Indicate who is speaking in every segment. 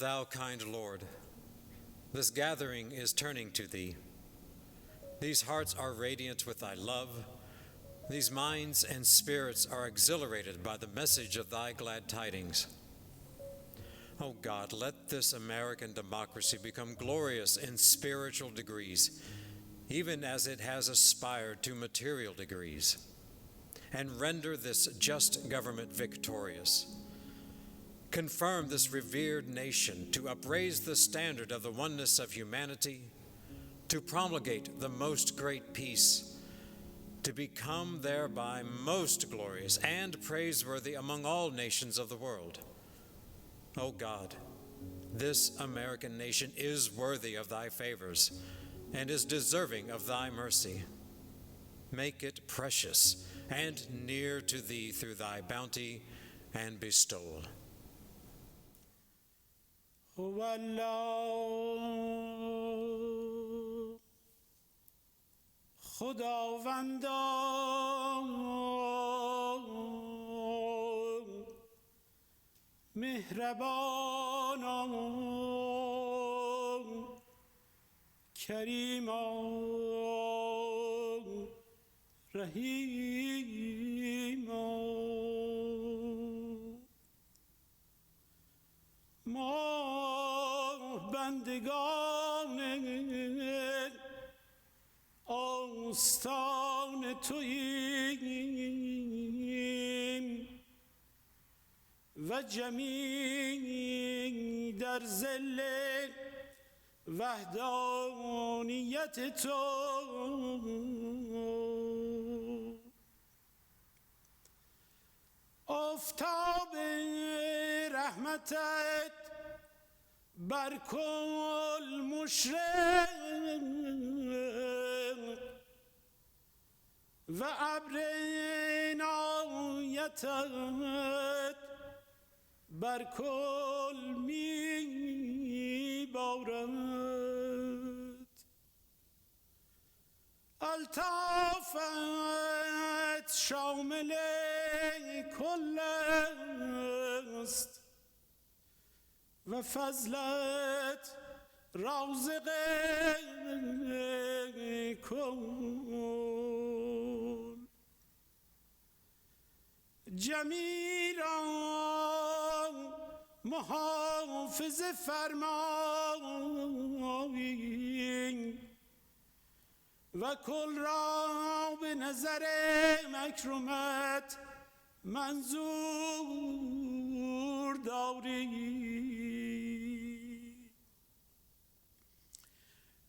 Speaker 1: thou kind Lord, this gathering is turning to thee. These hearts are radiant with thy love. These minds and spirits are exhilarated by the message of thy glad tidings. O God, let this American democracy become glorious in spiritual degrees, even as it has aspired to material degrees, and render this just government victorious. Confirm this revered nation to upraise the standard of the oneness of humanity, to promulgate the most great peace, to become thereby most glorious and praiseworthy among all nations of the world. O God, this American nation is worthy of thy favors and is deserving of thy mercy. Make it precious and near to thee through thy bounty and bestowal.
Speaker 2: O Allah, خداوندان مهربانان کریمان رحیمان، ما بندگان آستان توییم و جمیع در ظل وحدانیت تو. آفتاب رحمتت بر کل مشرق و ابر عنایتت بر کل می بارد. الطافت شامل کل است و فضلت رازق کل. جمیع را محافظ فرمایی و کل را به نظر مکرمت منظور داری.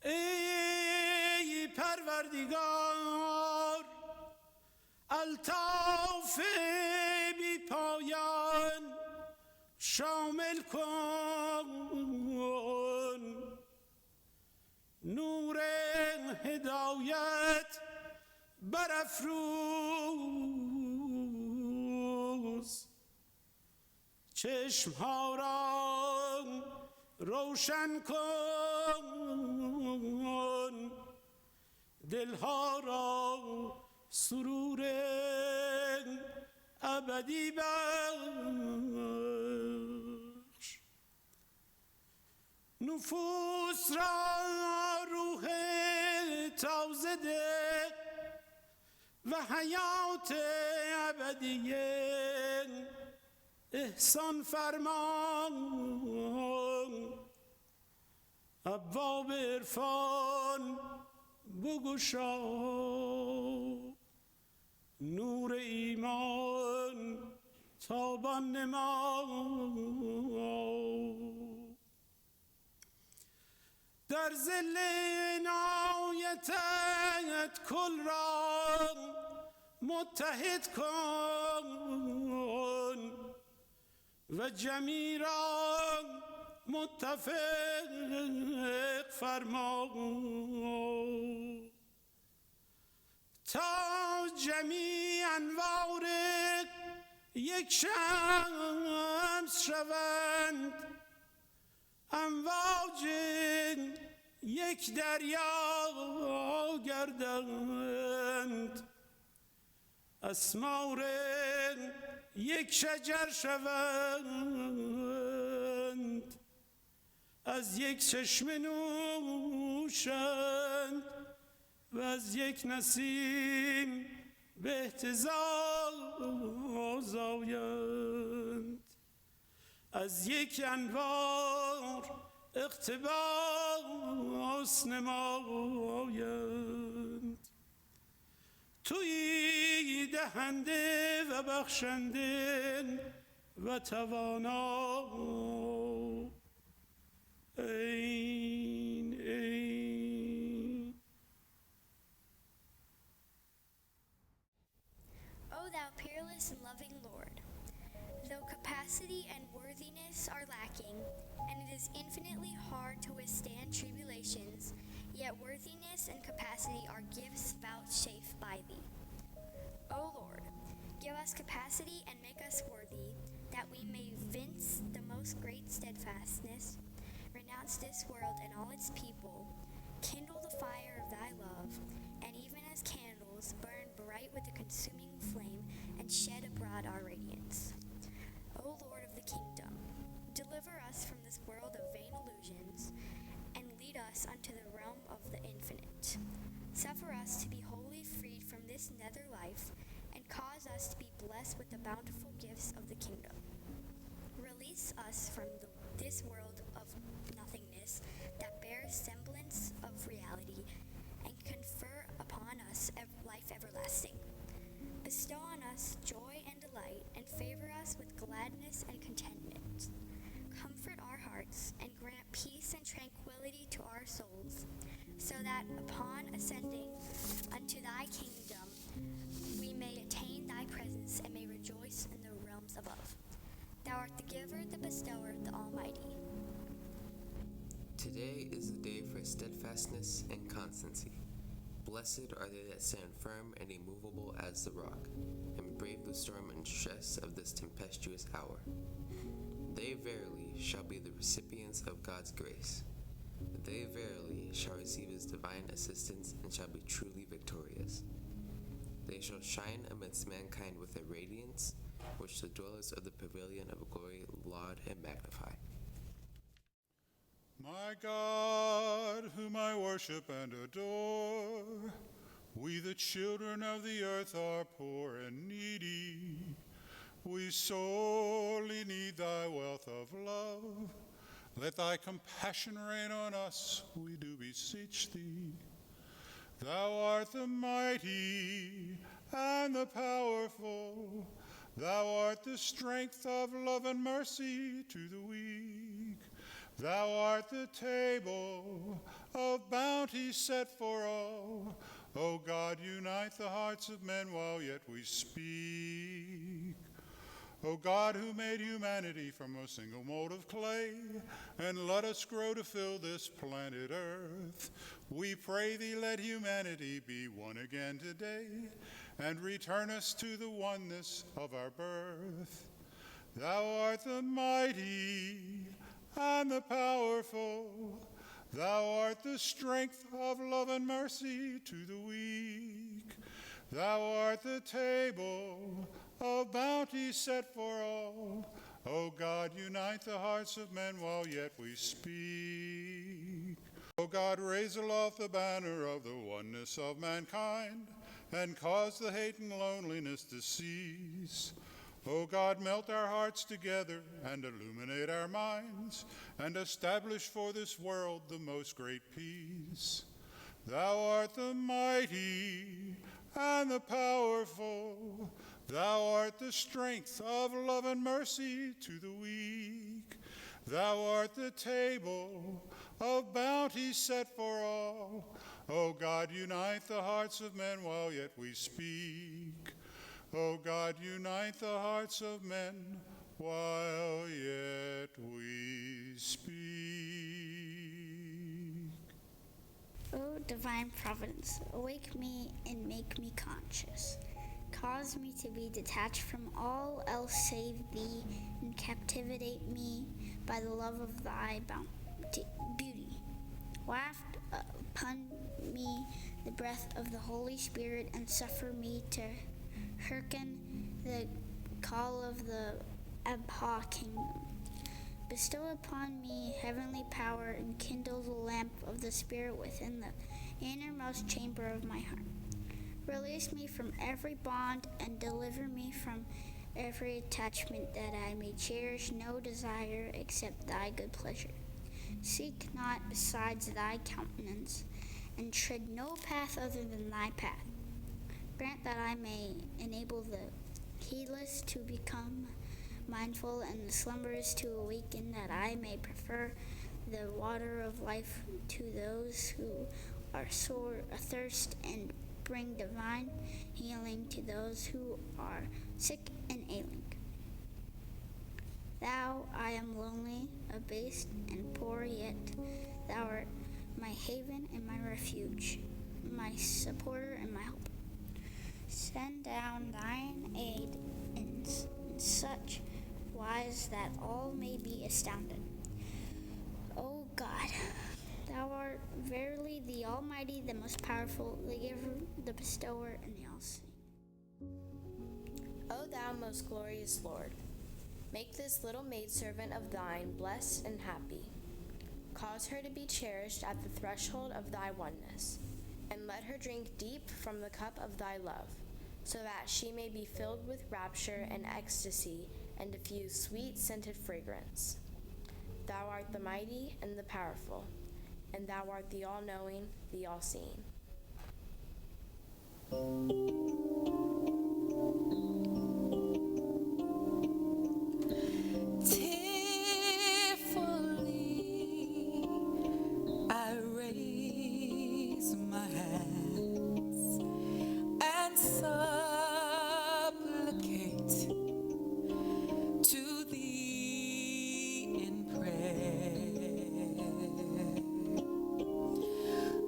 Speaker 2: ای پروردگار، الطاف بی پایان شامل کن، نور هدایت برافروز، چشمها را روشن کن، دلها را سرور ابدی بخش، نفوس را روح تازه ده و حیات ابدی احسان فرمان. ابواب عرفان بگشا، نور ایمان تابان نما. در ظل عنایتت کل را متحد کن و جمیع را متفق فرما، تا جمیع انوار یک شمس شوند، امواج یک دریا گردند، اسمار یک شجر شوند، از یک چشمه نوشند و از یک نسیم به اهتزاز آیند، از یک انوار اقتباس نمایند. تویی دهنده و بخشنده و توانا، این
Speaker 3: O thou peerless and loving Lord, though capacity and worthiness are lacking, and it is infinitely hard to withstand tribulations, yet worthiness and capacity are gifts vouchsafed by thee. O Lord, give us capacity and make us worthy, that we may evince the most great steadfastness, renounce this world and all its people, kindle the fire of thy love, and even as candles burn bright with a consuming flame and shed abroad our radiance. O Lord of the kingdom, deliver us from this world of vain illusions, and lead us unto the realm of the infinite. Suffer us to be wholly freed from this nether life, and cause us to be blessed with the bountiful gifts of the kingdom. Release us from this world of nothingness that bears semblance of reality, and confer upon us life everlasting. Bestow on us joy and delight, and favor us with gladness and contentment. Comfort our hearts, and grant peace and tranquility to our souls, so that upon ascending unto thy kingdom we may attain thy presence and may rejoice in the realms above. Thou art the giver, the bestower, the Almighty.
Speaker 4: Today is the day for steadfastness and constancy. Blessed are they that stand firm and immovable as the rock, and brave the storm and stress of this tempestuous hour. They verily shall be the recipients of God's grace. They verily shall receive his divine assistance and shall be truly victorious. They shall shine amidst mankind with a radiance, which the dwellers of the pavilion of glory laud and magnify.
Speaker 5: My God, whom I worship and adore, we the children of the earth are poor and needy. We sorely need thy wealth of love. Let thy compassion reign on us, we do beseech thee. Thou art the mighty and the powerful. Thou art the strength of love and mercy to the weak. Thou art the table of bounty set for all. O God, unite the hearts of men while yet we speak. O God, who made humanity from a single mold of clay, and let us grow to fill this planet Earth, we pray thee, let humanity be one again today, and return us to the oneness of our birth. Thou art the mighty and the powerful. Thou art the strength of love and mercy to the weak. Thou art the table of bounty set for all. O God, unite the hearts of men while yet we speak. O God, raise aloft the banner of the oneness of mankind, and cause the hate and loneliness to cease. O God, melt our hearts together and illuminate our minds, and establish for this world the most great peace. Thou art the mighty and the powerful. Thou art the strength of love and mercy to the weak. Thou art the table of bounty set for all. O God, unite the hearts of men while yet we speak. O God, unite the hearts of men while yet we speak.
Speaker 6: O divine providence, awake me and make me conscious. Cause me to be detached from all else save thee, and captivate me by the love of thy beauty. Waft upon me the breath of the Holy Spirit, and suffer me to hearken the call of the Abdu'l-Baha kingdom. Bestow upon me heavenly power and kindle the lamp of the Spirit within the innermost chamber of my heart. Release me from every bond and deliver me from every attachment, that I may cherish no desire except thy good pleasure. Seek not besides thy countenance, and tread no path other than thy path. Grant that I may enable the heedless to become mindful and the slumberers to awaken, that I may prefer the water of life to those who are sore athirst, and bring divine healing to those who are sick and ailing. Thou, I am lonely, abased, and poor, yet thou art my haven and my refuge, my supporter and my hope. Send down thine aid in such wise that all may be astounded. O God, thou art verily the Almighty, the most powerful, the giver, the bestower, and the all-seeing.
Speaker 7: O thou most glorious Lord, make this little maidservant of thine blessed and happy. Cause her to be cherished at the threshold of thy oneness, and let her drink deep from the cup of thy love, so that she may be filled with rapture and ecstasy and diffuse sweet scented fragrance. Thou art the mighty and the powerful, and thou art the all-knowing, the all-seeing.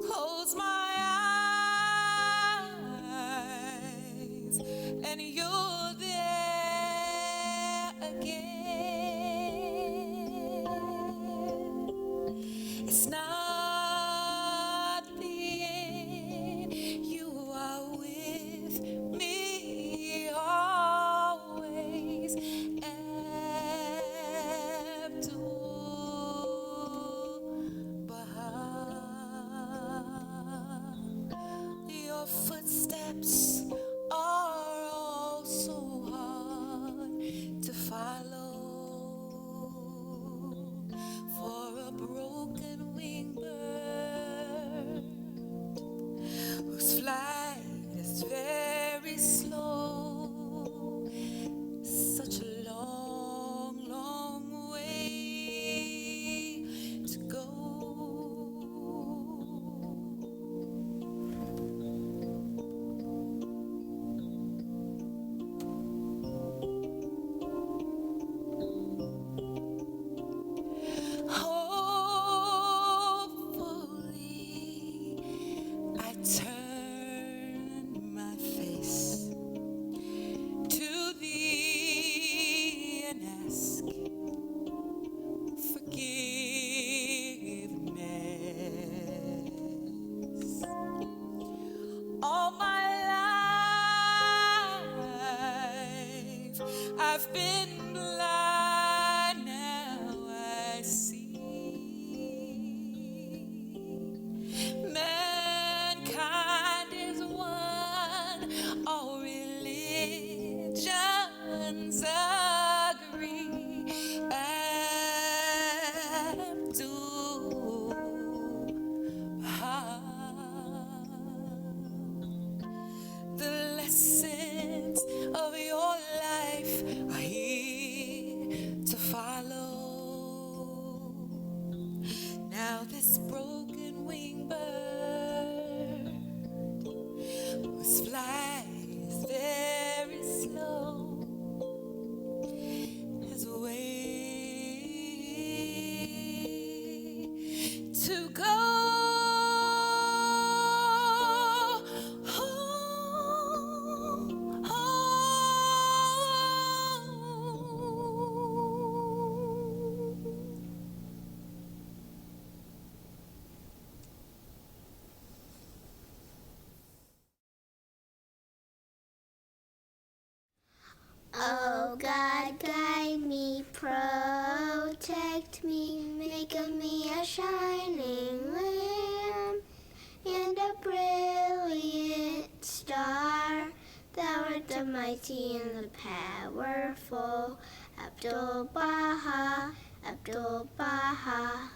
Speaker 8: Close my eyes Protect me, make of me a shining lamp and a brilliant star. Thou art the mighty and the powerful, Abdu'l-Baha, Abdu'l-Baha.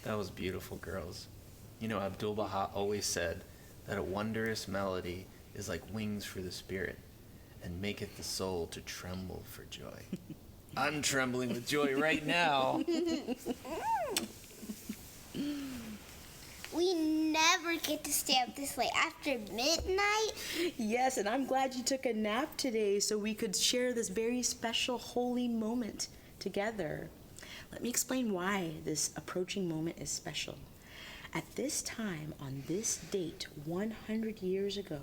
Speaker 9: That was beautiful, girls. You know, Abdu'l-Baha always said that a wondrous melody is like wings for the spirit and maketh the soul to tremble for joy. I'm trembling with joy right now.
Speaker 8: We never get to stay up this late after midnight.
Speaker 10: Yes, and I'm glad you took a nap today so we could share this very special holy moment together. Let me explain why this approaching moment is special. At this time, on this date, 100 years ago,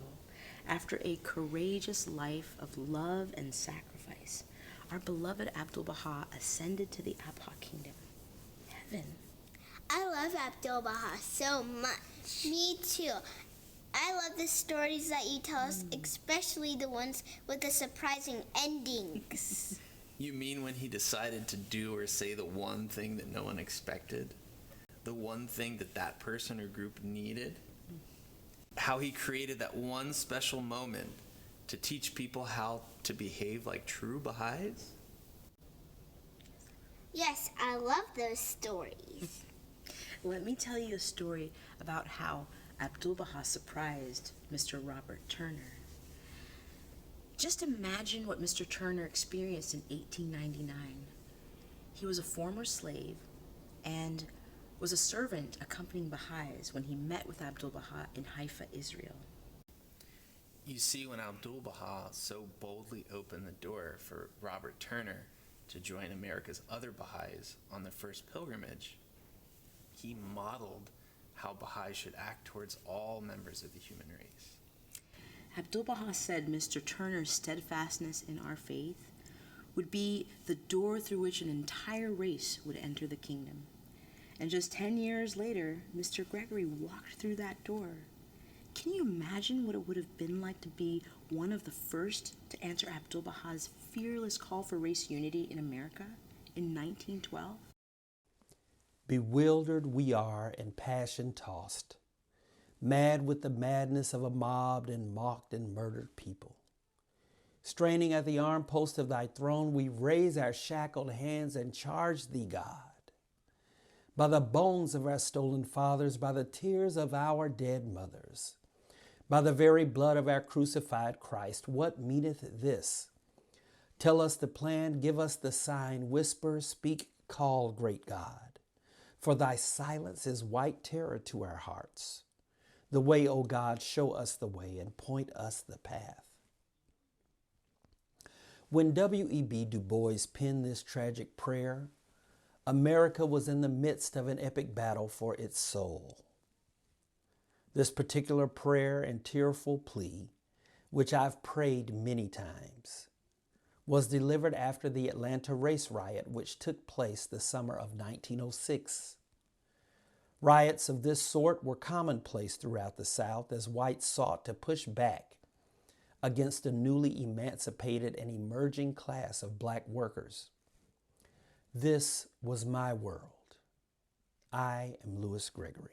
Speaker 10: after a courageous life of love and sacrifice, our beloved Abdu'l-Baha ascended to the Abha kingdom, heaven.
Speaker 8: I love Abdu'l-Baha so much. Me too. I love the stories that you tell us, especially the ones with the surprising endings.
Speaker 9: You mean when he decided to do or say the one thing that no one expected? The one thing that that person or group needed? How he created that one special moment to teach people how to behave like true Baha'is?
Speaker 8: Yes, I love those stories.
Speaker 10: Let me tell you a story about how Abdu'l-Baha surprised Mr. Robert Turner. Just imagine what Mr. Turner experienced in 1899. He was a former slave and was a servant accompanying Baha'is when he met with Abdu'l-Baha in Haifa, Israel.
Speaker 9: You see, when Abdu'l-Baha so boldly opened the door for Robert Turner to join America's other Baha'is on the first pilgrimage, he modeled how Baha'is should act towards all members of the human race.
Speaker 10: Abdu'l-Baha said Mr. Turner's steadfastness in our faith would be the door through which an entire race would enter the kingdom. And just 10 years later, Mr. Gregory walked through that door. Can you imagine what it would have been like to be one of the first to answer Abdu'l-Baha's fearless call for race unity in America in 1912?
Speaker 11: Bewildered we are and passion-tossed, mad with the madness of a mobbed and mocked and murdered people. Straining at the arm post of thy throne, we raise our shackled hands and charge thee, God. By the bones of our stolen fathers, by the tears of our dead mothers, by the very blood of our crucified Christ, what meaneth this? Tell us the plan, give us the sign, whisper, speak, call, great God. For thy silence is white terror to our hearts. The way, O God, show us the way and point us the path. When W.E.B. Du Bois penned this tragic prayer, America was in the midst of an epic battle for its soul. This particular prayer and tearful plea, which I've prayed many times, was delivered after the Atlanta race riot, which took place the summer of 1906. Riots of this sort were commonplace throughout the South as whites sought to push back against a newly emancipated and emerging class of black workers. This was my world. I am Louis Gregory.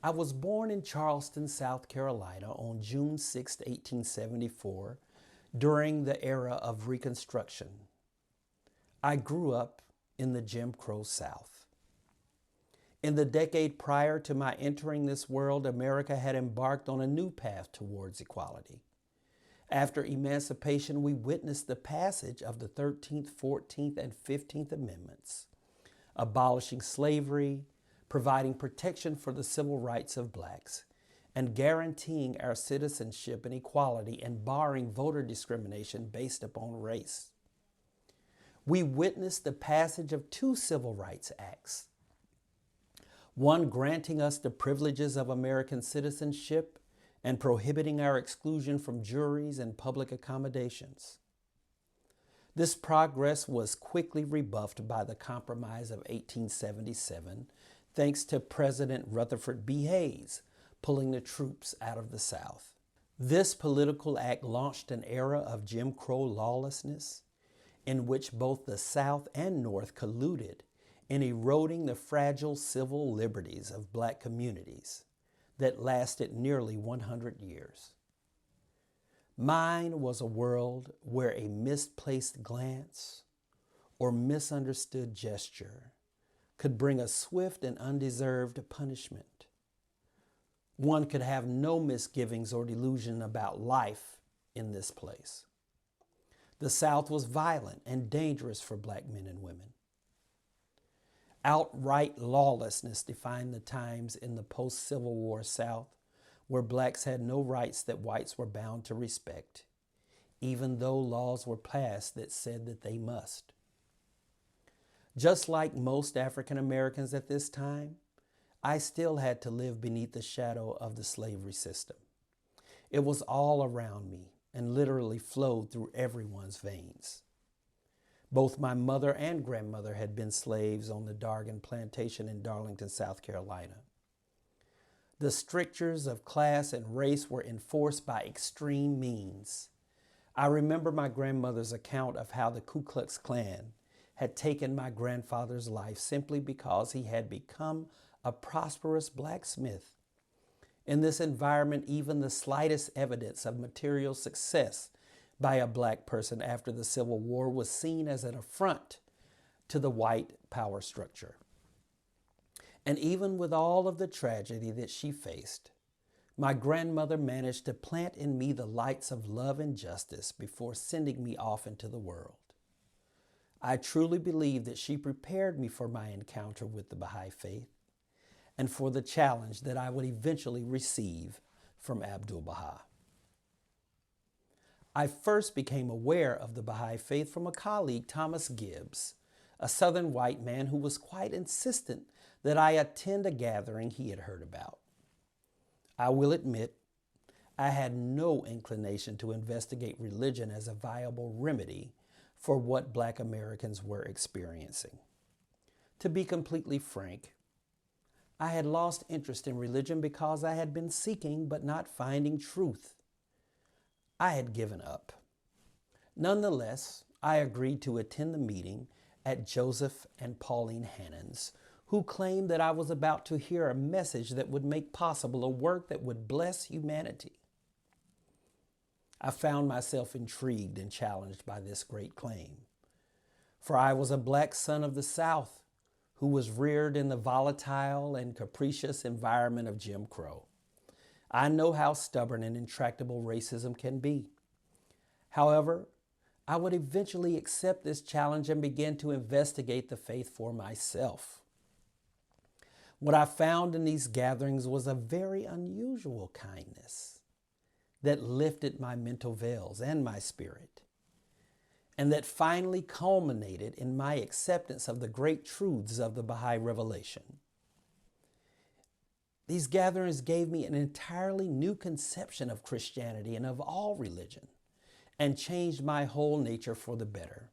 Speaker 11: I was born in Charleston, South Carolina on June 6, 1874, during the era of Reconstruction. I grew up in the Jim Crow South. In the decade prior to my entering this world, America had embarked on a new path towards equality. After emancipation, we witnessed the passage of the 13th, 14th, and 15th Amendments, abolishing slavery, providing protection for the civil rights of blacks, and guaranteeing our citizenship and equality and barring voter discrimination based upon race. We witnessed the passage of 2 Civil Rights Acts, one granting us the privileges of American citizenship and prohibiting our exclusion from juries and public accommodations. This progress was quickly rebuffed by the Compromise of 1877, thanks to President Rutherford B. Hayes pulling the troops out of the South. This political act launched an era of Jim Crow lawlessness in which both the South and North colluded in eroding the fragile civil liberties of black communities that lasted nearly 100 years. Mine was a world where a misplaced glance or misunderstood gesture could bring a swift and undeserved punishment. One could have no misgivings or delusion about life in this place. The South was violent and dangerous for black men and women. Outright lawlessness defined the times in the post-Civil War South, where blacks had no rights that whites were bound to respect, even though laws were passed that said that they must. Just like most African Americans at this time, I still had to live beneath the shadow of the slavery system. It was all around me and literally flowed through everyone's veins. Both my mother and grandmother had been slaves on the Dargan plantation in Darlington, South Carolina. The strictures of class and race were enforced by extreme means. I remember my grandmother's account of how the Ku Klux Klan had taken my grandfather's life simply because he had become a prosperous blacksmith. In this environment, even the slightest evidence of material success by a black person after the Civil War was seen as an affront to the white power structure. And even with all of the tragedy that she faced, my grandmother managed to plant in me the lights of love and justice before sending me off into the world. I truly believe that she prepared me for my encounter with the Bahá'í Faith and for the challenge that I would eventually receive from Abdu'l-Bahá. I first became aware of the Bahá'í Faith from a colleague, Thomas Gibbs, a Southern white man who was quite insistent that I attend a gathering he had heard about. I will admit, I had no inclination to investigate religion as a viable remedy for what black Americans were experiencing. To be completely frank, I had lost interest in religion because I had been seeking but not finding truth. I had given up. Nonetheless, I agreed to attend the meeting at Joseph and Pauline Hannon's, who claimed that I was about to hear a message that would make possible a work that would bless humanity. I found myself intrigued and challenged by this great claim, for I was a black son of the South who was reared in the volatile and capricious environment of Jim Crow. I know how stubborn and intractable racism can be. However, I would eventually accept this challenge and begin to investigate the faith for myself. What I found in these gatherings was a very unusual kindness that lifted my mental veils and my spirit, and that finally culminated in my acceptance of the great truths of the Baha'i revelation. These gatherings gave me an entirely new conception of Christianity and of all religion, and changed my whole nature for the better.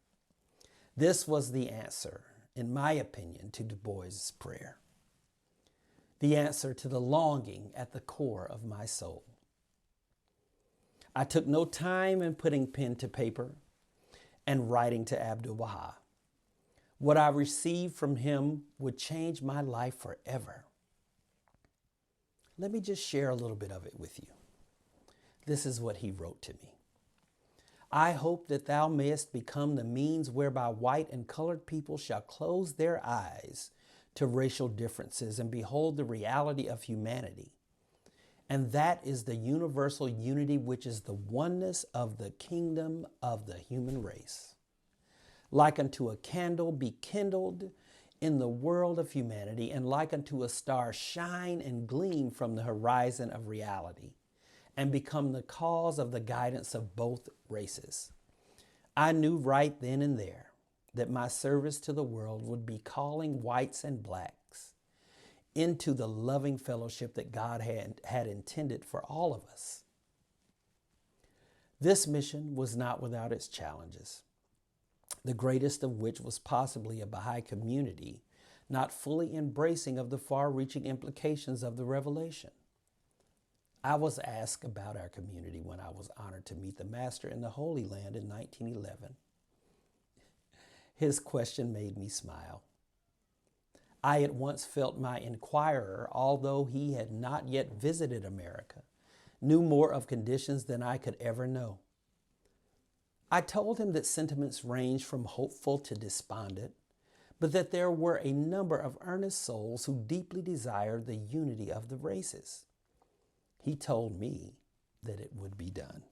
Speaker 11: This was the answer, in my opinion, to Du Bois' prayer. The answer to the longing at the core of my soul. I took no time in putting pen to paper and writing to Abdu'l-Bahá. What I received from him would change my life forever. Let me just share a little bit of it with you. This is what he wrote to me. I hope that thou mayest become the means whereby white and colored people shall close their eyes to racial differences and behold the reality of humanity. And that is the universal unity which is the oneness of the kingdom of the human race. Like unto a candle be kindled in the world of humanity, and like unto a star shine and gleam from the horizon of reality, and become the cause of the guidance of both races. I knew right then and there that my service to the world would be calling whites and blacks into the loving fellowship that God had intended for all of us. This mission was not without its challenges, the greatest of which was possibly a Baha'i community not fully embracing of the far-reaching implications of the revelation. I was asked about our community when I was honored to meet the Master in the Holy Land in 1911. His question made me smile. I at once felt my inquirer, although he had not yet visited America, knew more of conditions than I could ever know. I told him that sentiments ranged from hopeful to despondent, but that there were a number of earnest souls who deeply desired the unity of the races. He told me that it would be done.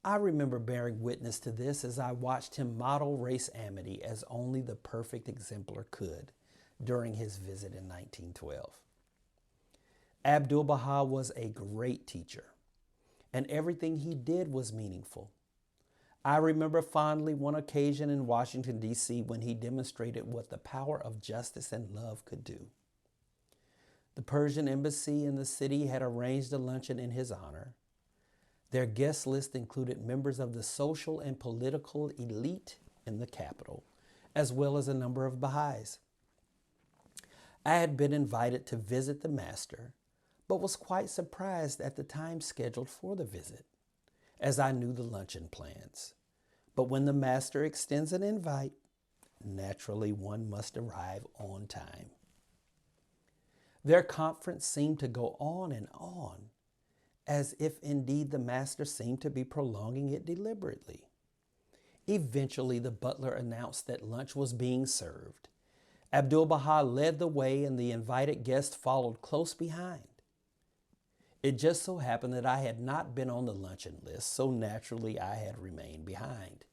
Speaker 11: I remember bearing witness to this as I watched him model race amity as only the perfect exemplar could during his visit in 1912. Abdu'l-Baha was a great teacher, and everything he did was meaningful. I remember fondly one occasion in Washington, D.C. when he demonstrated what the power of justice and love could do. The Persian embassy in the city had arranged a luncheon in his honor. Their guest list included members of the social and political elite in the capital, as well as a number of Baha'is. I had been invited to visit the master, but was quite surprised at the time scheduled for the visit, as I knew the luncheon plans. But when the master extends an invite, naturally one must arrive on time. Their conference seemed to go on and on, as if indeed the master seemed to be prolonging it deliberately. Eventually, the butler announced that lunch was being served. Abdu'l-Baha led the way and the invited guest followed close behind. It just so happened that I had not been on the luncheon list, so naturally I had remained behind.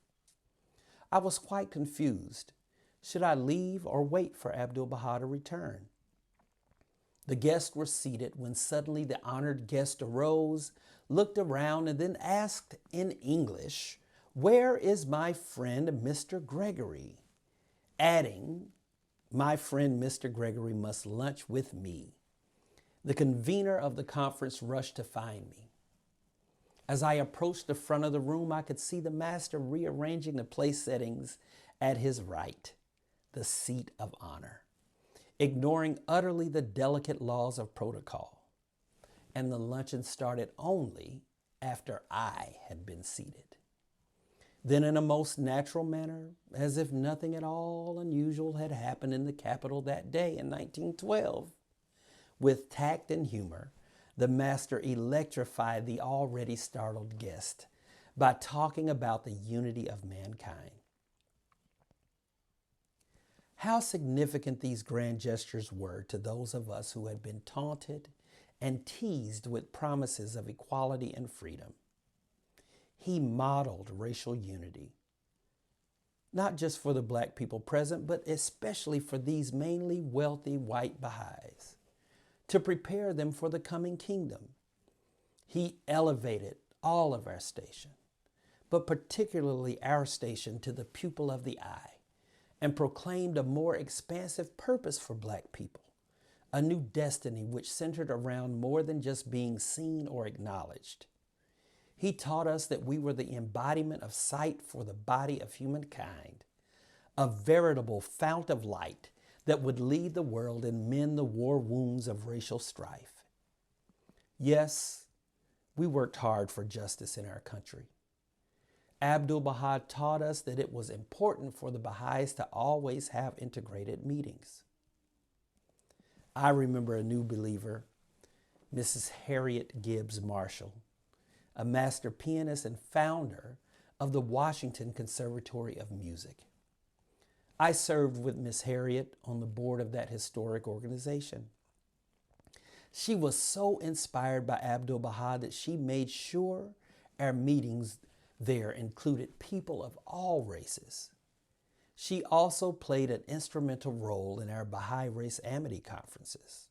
Speaker 11: I was quite confused. Should I leave or wait for Abdu'l-Baha to return? The guests were seated when suddenly the honored guest arose, looked around, and then asked in English, "Where is my friend Mr. Gregory?" adding, "My friend Mr. Gregory must lunch with me." The convener of the conference rushed to find me. As I approached the front of the room, I could see the master rearranging the place settings at his right, the seat of honor, ignoring utterly the delicate laws of protocol. And the luncheon started only after I had been seated. Then in a most natural manner, as if nothing at all unusual had happened in the capital that day in 1912, with tact and humor, the master electrified the already startled guest by talking about the unity of mankind. How significant these grand gestures were to those of us who had been taunted and teased with promises of equality and freedom. He modeled racial unity, not just for the black people present, but especially for these mainly wealthy white Baha'is, to prepare them for the coming kingdom. He elevated all of our station, but particularly our station, to the pupil of the eye, and proclaimed a more expansive purpose for black people, a new destiny which centered around more than just being seen or acknowledged. He taught us that we were the embodiment of sight for the body of humankind, a veritable fount of light that would lead the world and mend the war wounds of racial strife. Yes, we worked hard for justice in our country. Abdu'l-Baha taught us that it was important for the Baha'is to always have integrated meetings. I remember a new believer, Mrs. Harriet Gibbs Marshall, a master pianist and founder of the Washington Conservatory of Music. I served with Miss Harriet on the board of that historic organization. She was so inspired by Abdu'l-Baha that she made sure our meetings there included people of all races. She also played an instrumental role in our Baha'i Race Amity conferences.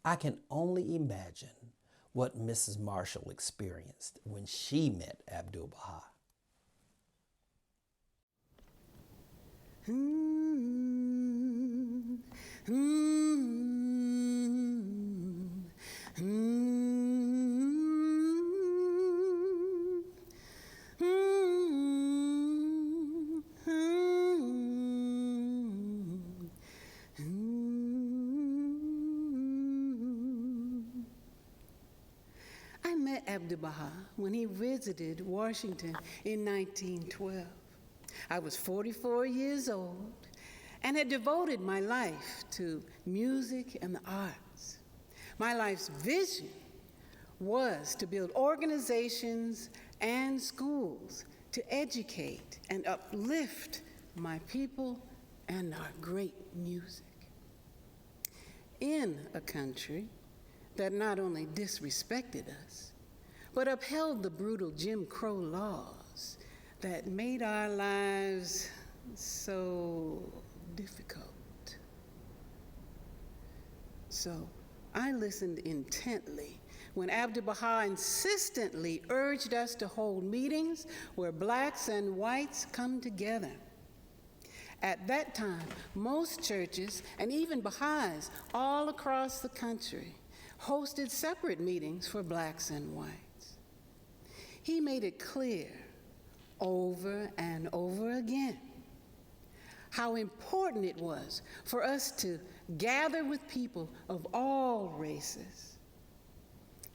Speaker 11: I can only imagine what Mrs. Marshall experienced when she met Abdu'l-Baha.
Speaker 12: I met Abdu'l-Baha when he visited Washington in 1912. I was 44 years old and had devoted my life to music and the arts. My life's vision was to build organizations and schools to educate and uplift my people and our great music. In a country that not only disrespected us, but upheld the brutal Jim Crow laws that made our lives so difficult. So I listened intently when Abdu'l-Baha insistently urged us to hold meetings where blacks and whites come together. At that time, most churches and even Baha'is all across the country hosted separate meetings for blacks and whites. He made it clear over and over again how important it was for us to gather with people of all races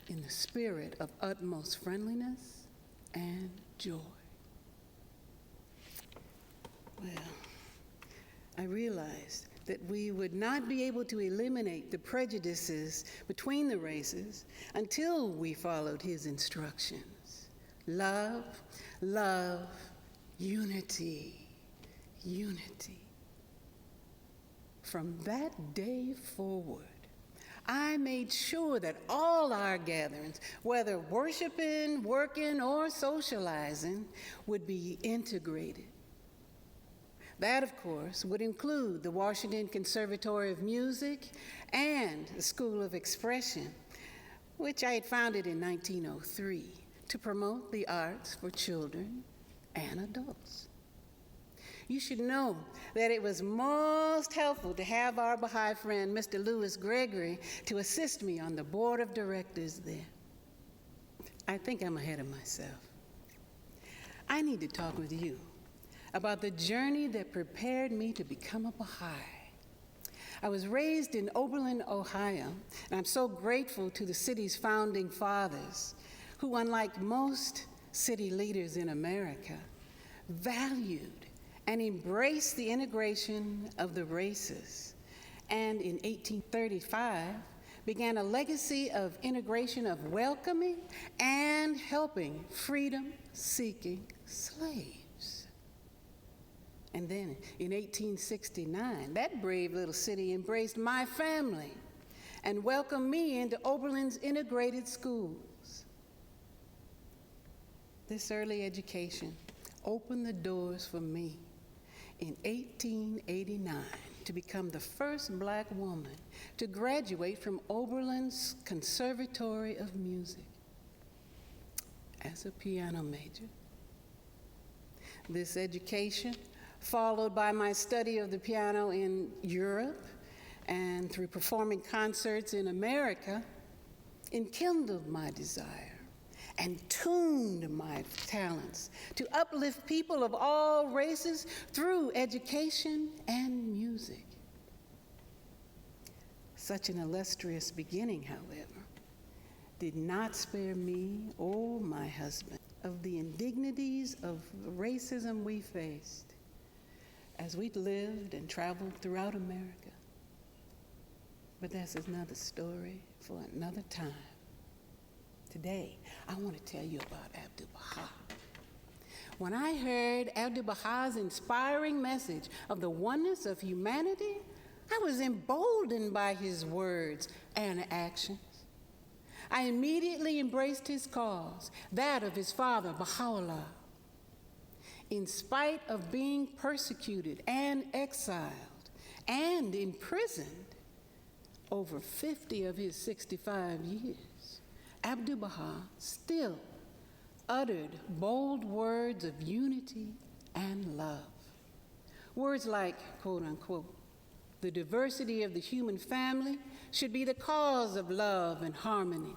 Speaker 12: in the spirit of utmost friendliness and joy. Well, I realized that we would not be able to eliminate the prejudices between the races until we followed his instructions. Love, love, unity, unity. From that day forward, I made sure that all our gatherings, whether worshiping, working, or socializing, would be integrated. That, of course, would include the Washington Conservatory of Music and the School of Expression, which I had founded in 1903 to promote the arts for children and adults. You should know that it was most helpful to have our Baha'i friend, Mr. Louis Gregory, to assist me on the board of directors there. I think I'm ahead of myself. I need to talk with you about the journey that prepared me to become a Baha'i. I was raised in Oberlin, Ohio, and I'm so grateful to the city's founding fathers, who, unlike most city leaders in America, valued and embraced the integration of the races, and in 1835 began a legacy of integration of welcoming and helping freedom-seeking slaves. And then in 1869, that brave little city embraced my family and welcomed me into Oberlin's integrated schools. This early education opened the doors for me in 1889 to become the first black woman to graduate from Oberlin's Conservatory of Music as a piano major. This education, followed by my study of the piano in Europe and through performing concerts in America, enkindled my desire and tuned my talents to uplift people of all races through education and music. Such an illustrious beginning, however, did not spare me or my husband of the indignities of racism we faced as we lived and traveled throughout America. But that's another story for another time. Today, I want to tell you about Abdu'l-Baha. When I heard Abdu'l-Baha's inspiring message of the oneness of humanity, I was emboldened by his words and actions. I immediately embraced his cause, that of his father, Bahá'u'lláh. In spite of being persecuted and exiled and imprisoned over 50 of his 65 years, Abdu'l-Baha still uttered bold words of unity and love. Words like, quote unquote, the diversity of the human family should be the cause of love and harmony,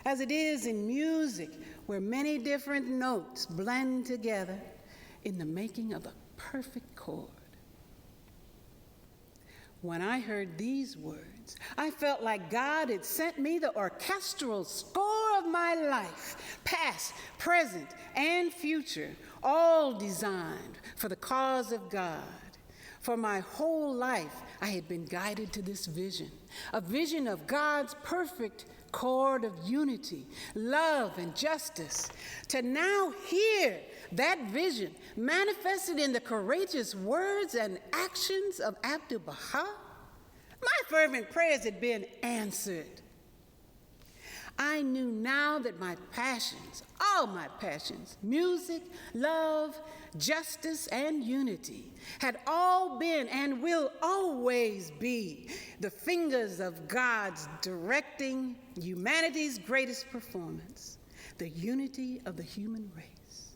Speaker 12: as it is in music, where many different notes blend together in the making of a perfect chord. When I heard these words, I felt like God had sent me the orchestral score of my life, past, present, and future, all designed for the cause of God. For my whole life, I had been guided to this vision, a vision of God's perfect chord of unity, love, and justice. To now hear that vision manifested in the courageous words and actions of Abdu'l-Baha, my fervent prayers had been answered. I knew now that my passions, all my passions, music, love, justice, and unity, had all been and will always be the fingers of God's directing humanity's greatest performance, the unity of the human race.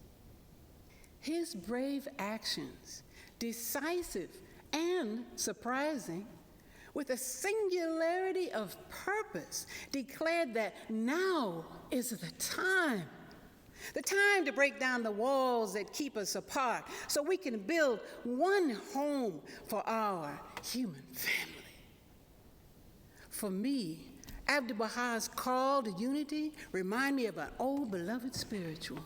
Speaker 12: His brave actions, decisive and surprising, with a singularity of purpose, declared that now is the time to break down the walls that keep us apart so we can build one home for our human family. For me, Abdu'l-Baha's call to unity remind me of an old beloved spiritual.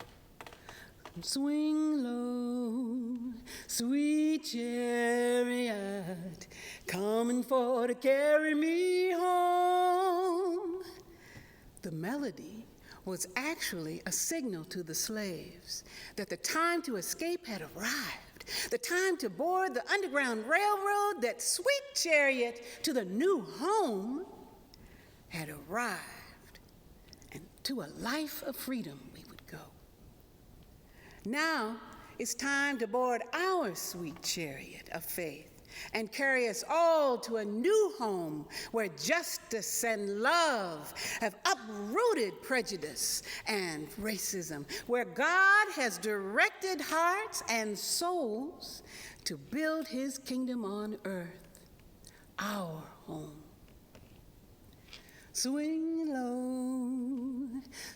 Speaker 12: Swing low, sweet chariot, coming for to carry me home. The melody was actually a signal to the slaves that the time to escape had arrived, the time to board the Underground Railroad, that sweet chariot to the new home had arrived, and to a life of freedom we would go. Now it's time to board our sweet chariot of faith and carry us all to a new home where justice and love have uprooted prejudice and racism, where God has directed hearts and souls to build his kingdom on earth, our home. Swing low,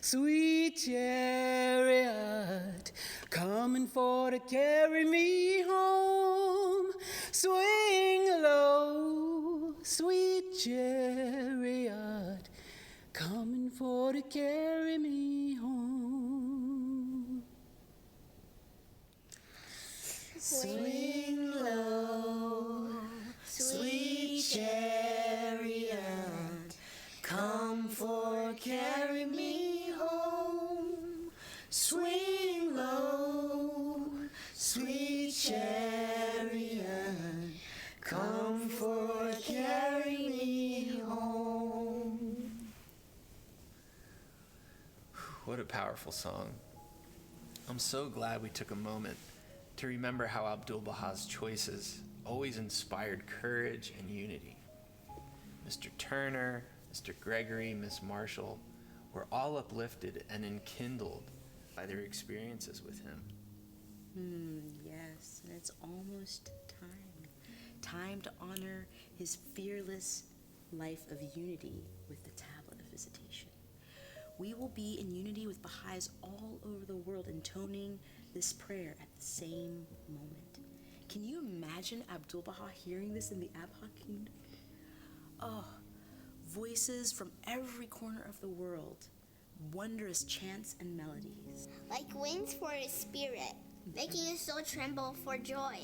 Speaker 12: sweet chariot, coming for to carry me home. Swing low, sweet chariot, coming for to carry me home.
Speaker 13: Swing low, sweet chariot, come for carry me home. Swing low, sweet chariot, come for carry me home.
Speaker 9: What a powerful song. I'm so glad we took a moment to remember how Abdu'l-Baha's choices always inspired courage and unity. Mr. Turner, Mr. Gregory, Miss Marshall were all uplifted and enkindled by their experiences with him.
Speaker 10: Yes, and it's almost time to honor his fearless life of unity with the tablet of visitation. We will be in unity with Baha'is all over the world, intoning this prayer at the same moment. Can you imagine Abdu'l-Baha hearing this in the Abha Kingdom? Oh, voices from every corner of the world, wondrous chants and melodies.
Speaker 8: Like wings for his spirit, making his soul tremble for joy.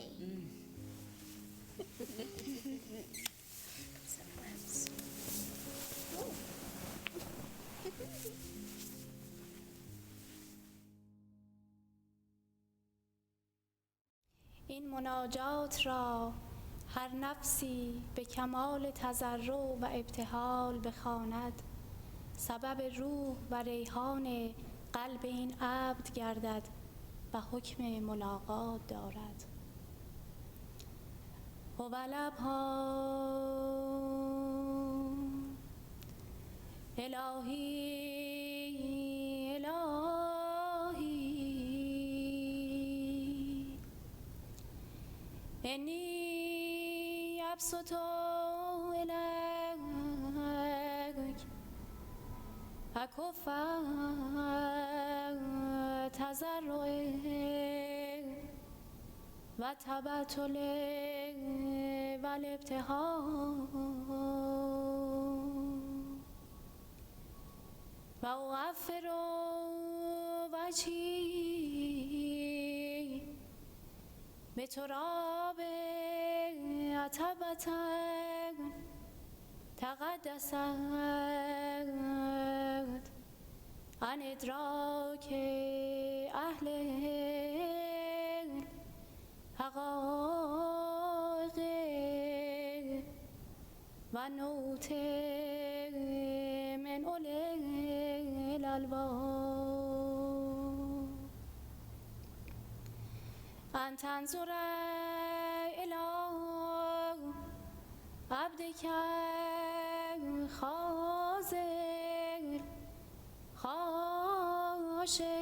Speaker 14: این مناجات را هر نفسی به کمال تضرع و ابتهال بخواند، سبب روح و ریحان قلب این عبد گردد و حکم ملاقات دارد. هوالابها الهی الهی انی ابسط الیک اکف تضرع و تبتل و الابتهال. وأغفر وجهي بتراب عتبة تقدست عن إدراك أهل الحقائق ونوت من أولي الألباب أن تنظر إلى عبدك خاضع خاشع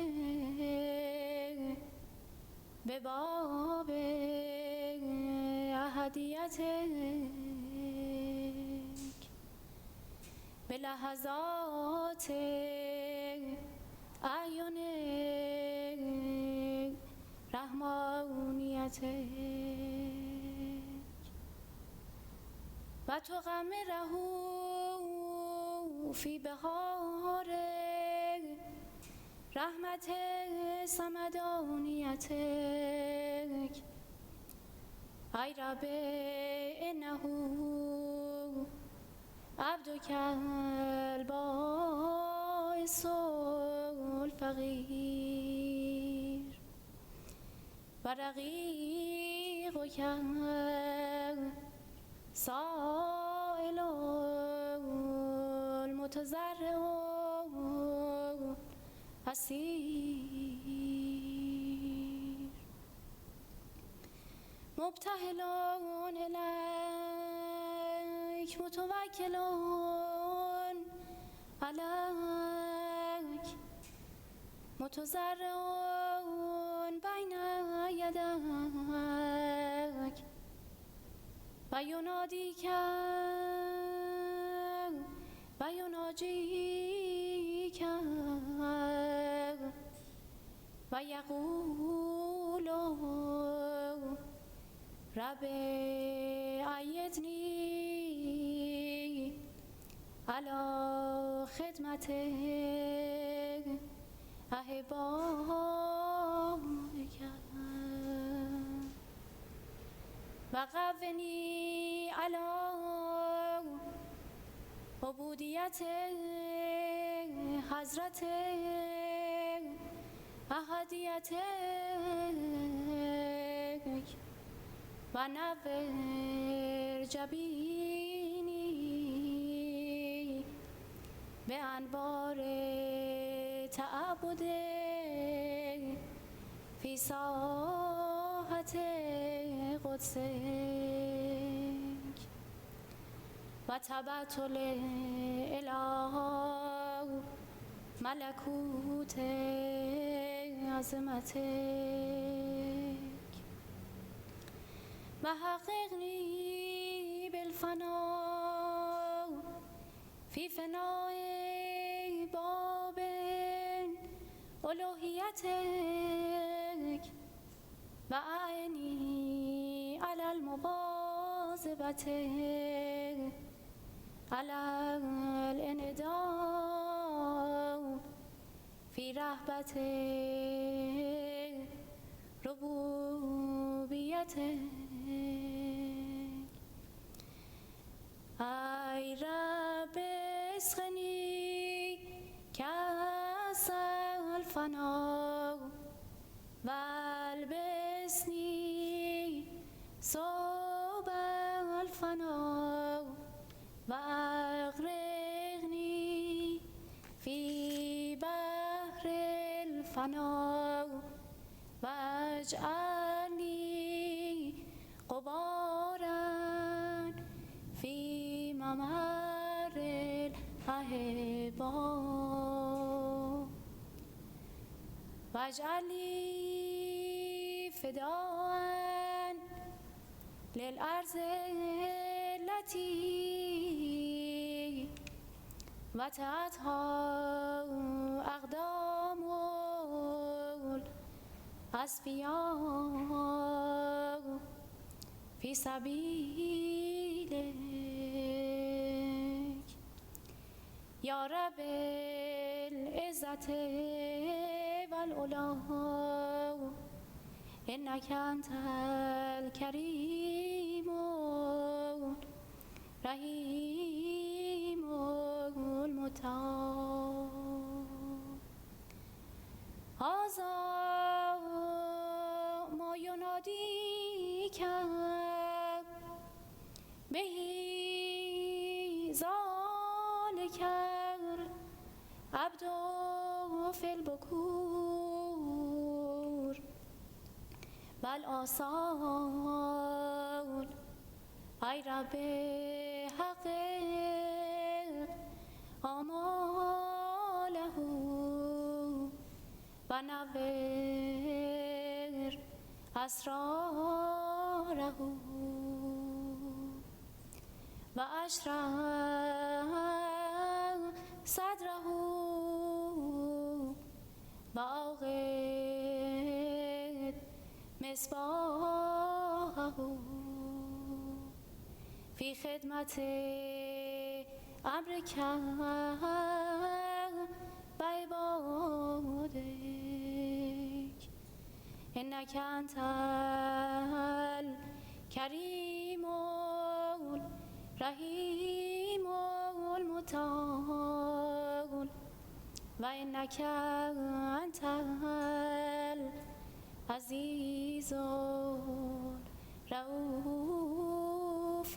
Speaker 14: به باب احدیتک به لحظات اعیان رحمانیتک و تغمره فی بهار رحمت صمدانیتک ای رب انه عبدک البائس الفقیر و رقیقک سائل المتضرع اسیر مبتهلون الیک متوکلون علیک متضرعون بین یدیک و ینادیک و یناجیک و یقول رب ایدنی علی خدمت احبائک و قونی علی عبودیت حضرت احدیتک و نور جبینی به انوار تعبد فی ساحت قدسک و تبتل اله ملکوت عظمتک و حققنی بالفنا فی فناء باب الوهیتک و اعنی علی المواظبت علی الانعدام فی رهبت ربوبیتک ای رب اسقنی کأس الفنا و البسنی ثوب الفنا و اغرقنی فی بحر الفنا و اجعلنی غبارا فی ممر الاحبا و اجعلنی فداء للارض التي وطأتها اقدام الأصفیاء فی سبیلک یا رب العزة والعلا إنك أنت الكريم الرحيم المتعال هذا ما يناديك به ذلك العبد في البكور والآصال ای رب حقق آماله و نور اسراره و اشرح صدره و اوقد مصباحه في خدمت امرك و عبادك انك انت الكريم الرحيم المتعال وإنك أنت العزيز الرؤوف